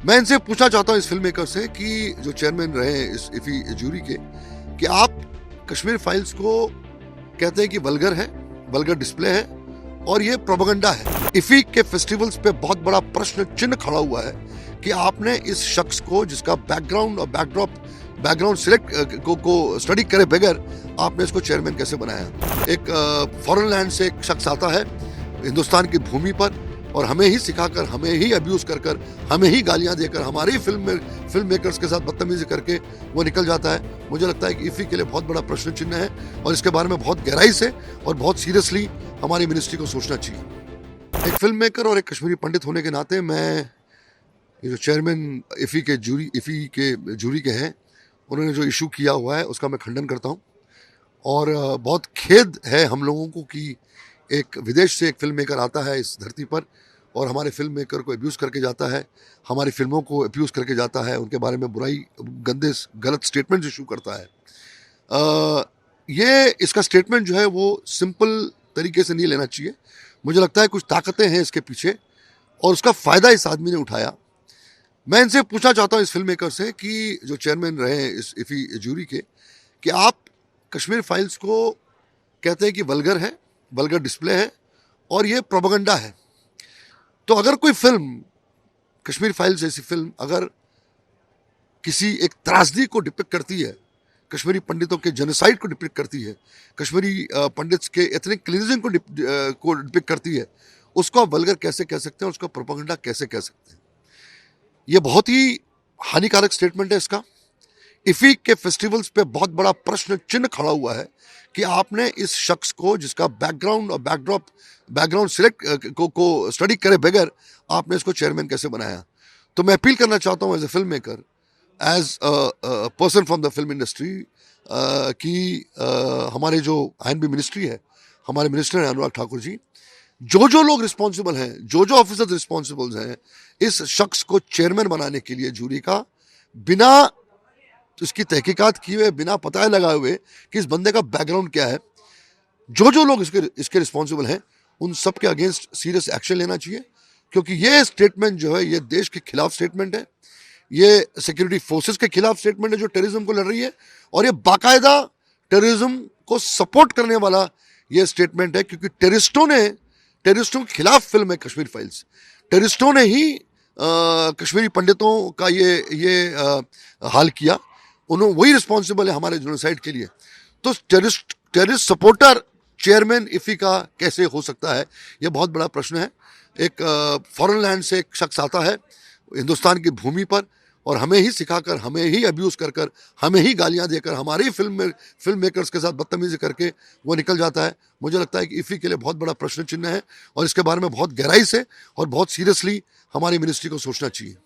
मैं इनसे पूछना चाहता हूँ इस फिल्म मेकर से कि जो चेयरमैन रहे हैं इस इफी जूरी के, कि आप कश्मीर फाइल्स को कहते हैं कि वल्गर है, वल्गर डिस्प्ले है और ये प्रोपेगेंडा है। इफी के फेस्टिवल्स पे बहुत बड़ा प्रश्न चिन्ह खड़ा हुआ है कि आपने इस शख्स को, जिसका बैकग्राउंड और बैकग्राउंड सिलेक्ट को स्टडी करे बगैर आपने इसको चेयरमैन कैसे बनाया। एक फॉरेन लैंड से एक शख्स आता है हिंदुस्तान की भूमि पर और हमें ही सिखाकर, हमें ही अब्यूज कर हमें ही गालियां देकर, हमारे ही फिल्म मेकर्स के साथ बदतमीजी करके वो निकल जाता है। मुझे लगता है कि इफी के लिए बहुत बड़ा प्रश्न चिन्ह है और इसके बारे में बहुत गहराई से और बहुत सीरियसली हमारी मिनिस्ट्री को सोचना चाहिए। एक फिल्म मेकर और एक कश्मीरी पंडित होने के नाते मैं ये जो चेयरमैन इफी के जूरी के हैं, उन्होंने जो इशू किया हुआ है उसका मैं खंडन करता हूँ। और बहुत खेद है हम लोगों को कि एक विदेश से एक फिल्म मेकर आता है इस धरती पर और हमारे फिल्म मेकर को अब्यूज़ करके जाता है, हमारी फिल्मों को अब्यूज़ करके जाता है, उनके बारे में बुराई, गलत स्टेटमेंट इशू करता है। ये इसका स्टेटमेंट जो है वो सिंपल तरीके से नहीं लेना चाहिए। मुझे लगता है कुछ ताकतें हैं इसके पीछे और उसका फ़ायदा इस आदमी ने उठाया। मैं इनसे पूछना चाहता हूँ इस फिल्म मेकर से कि जो चेयरमैन रहे हैं इस इफी जूरी के, कि आप कश्मीर फाइल्स को कहते हैं कि वल्गर है, वल्गर डिस्प्ले है और ये प्रोपेगेंडा है। तो अगर कोई फिल्म, कश्मीर फाइल्स जैसी फिल्म अगर किसी एक त्रासदी को डिपिक्ट करती है, कश्मीरी पंडितों के जेनोसाइड को डिपिक्ट करती है, कश्मीरी पंडित्स के एथनिक क्लींजिंग को डिपिक्ट करती है, उसको आप वल्गर कैसे कह सकते हैं, उसको प्रोपेगेंडा कैसे कह सकते हैं? ये बहुत ही हानिकारक स्टेटमेंट है इसका। इफी के फेस्टिवल्स पे बहुत बड़ा प्रश्न चिन्ह खड़ा हुआ है कि आपने इस शख्स को, जिसका बैकग्राउंड और बैकग्राउंड सिलेक्ट को स्टडी करे बगैर आपने इसको चेयरमैन कैसे बनाया। तो मैं अपील करना चाहता हूँ as a film maker, as person from the film industry, कि हमारे जो आईएनबी मिनिस्ट्री है, हमारे मिनिस्टर हैं अनुराग ठाकुर जी, जो लोग रिस्पॉन्सिबल हैं, जो ऑफिसर्स रिस्पॉन्सिबल हैं इस शख्स को चेयरमैन बनाने के लिए जूरी का, बिना इसकी तहकीकात किए हुए, बिना पता लगाए हुए कि इस बंदे का बैकग्राउंड क्या है, जो लोग इसके रिस्पॉन्सिबल हैं उन सब के अगेंस्ट सीरियस एक्शन लेना चाहिए। क्योंकि ये स्टेटमेंट जो है ये देश के खिलाफ स्टेटमेंट है, ये सिक्योरिटी फोर्सेस के खिलाफ स्टेटमेंट है जो टेररिज्म को लड़ रही है, और ये बाकायदा टेररिज्म को सपोर्ट करने वाला ये स्टेटमेंट है। क्योंकि टेररिस्टों के खिलाफ फिल्म है कश्मीर फाइल्स। टेररिस्टों ने ही कश्मीरी पंडितों का ये हाल किया, उन्होंने वही रिस्पॉन्सिबल है हमारे जेनोसाइड के लिए। तो टेररिस्ट सपोर्टर चेयरमैन इफी का कैसे हो सकता है, ये बहुत बड़ा प्रश्न है। एक फॉरेन लैंड से एक शख्स आता है हिंदुस्तान की भूमि पर और हमें ही सिखाकर, हमें ही अब्यूज़ कर हमें ही गालियां देकर, हमारे ही फिल्म मेकर्स के साथ बदतमीजी करके वो निकल जाता है। मुझे लगता है कि इफी के लिए बहुत बड़ा प्रश्न चिन्ह है और इसके बारे में बहुत गहराई से और बहुत सीरियसली हमारी मिनिस्ट्री को सोचना चाहिए।